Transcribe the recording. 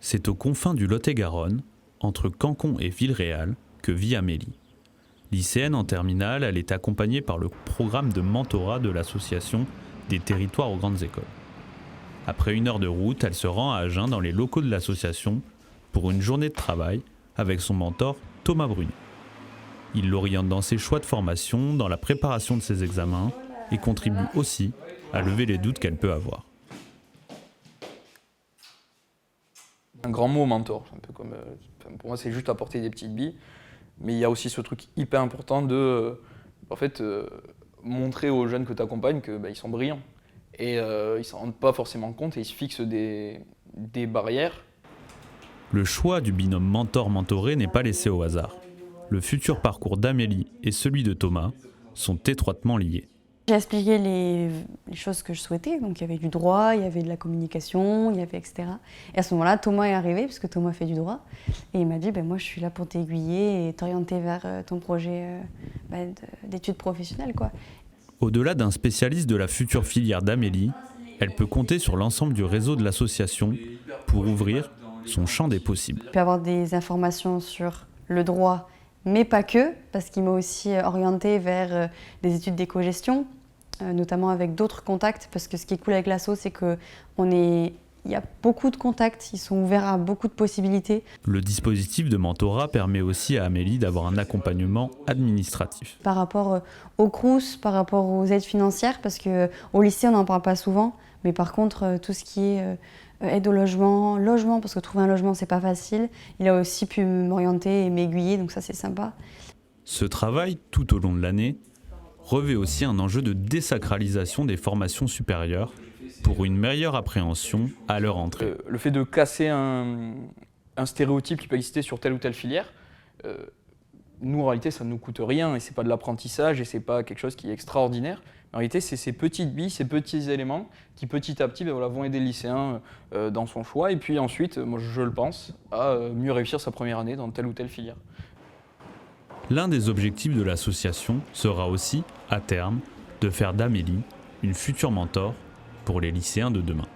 C'est aux confins du Lot-et-Garonne, entre Cancon et Villeréal, que vit Amélie. Lycéenne en terminale, elle est accompagnée par le programme de mentorat de l'association des territoires aux grandes écoles. Après 1 heure de route, elle se rend à Agen dans les locaux de l'association pour une journée de travail avec son mentor Thomas Brunet. Il l'oriente dans ses choix de formation, dans la préparation de ses examens et contribue aussi à lever les doutes qu'elle peut avoir. Un grand mot, mentor. Un peu comme, pour moi, c'est juste apporter des petites billes. Mais il y a aussi ce truc hyper important de montrer aux jeunes que tu accompagnes qu'ils sont brillants. Et ils ne s'en rendent pas forcément compte et ils se fixent des barrières. Le choix du binôme mentor-mentoré n'est pas laissé au hasard. Le futur parcours d'Amélie et celui de Thomas sont étroitement liés. J'ai expliqué les choses que je souhaitais, donc il y avait du droit, il y avait de la communication, il y avait etc. Et à ce moment-là, Thomas est arrivé, puisque Thomas fait du droit, et il m'a dit moi je suis là pour t'aiguiller et t'orienter vers ton projet d'études professionnelles, quoi. Au-delà d'un spécialiste de la future filière d'Amélie, elle peut compter sur l'ensemble du réseau de l'association pour ouvrir son champ des possibles. Il peut avoir des informations sur le droit, mais pas que, parce qu'il m'a aussi orienté vers des études d'éco-gestion, notamment avec d'autres contacts, parce que ce qui est cool avec l'asso, c'est qu'il y a beaucoup de contacts, ils sont ouverts à beaucoup de possibilités. Le dispositif de mentorat permet aussi à Amélie d'avoir un accompagnement administratif. Par rapport au Crous, par rapport aux aides financières, parce qu'au lycée, on n'en parle pas souvent, mais par contre, tout ce qui est aide au logement, parce que trouver un logement, c'est pas facile. Il a aussi pu m'orienter et m'aiguiller, donc ça, c'est sympa. Ce travail, tout au long de l'année, revêt aussi un enjeu de désacralisation des formations supérieures pour une meilleure appréhension à leur entrée. Le fait de casser un stéréotype qui peut exister sur telle ou telle filière, nous, en réalité, ça ne nous coûte rien et c'est pas de l'apprentissage et c'est pas quelque chose qui est extraordinaire. En réalité, c'est ces petites billes, ces petits éléments qui petit à petit vont aider le lycéen dans son choix et puis ensuite, moi je le pense, à mieux réussir sa première année dans telle ou telle filière. L'un des objectifs de l'association sera aussi, à terme, de faire d'Amélie une future mentor pour les lycéens de demain.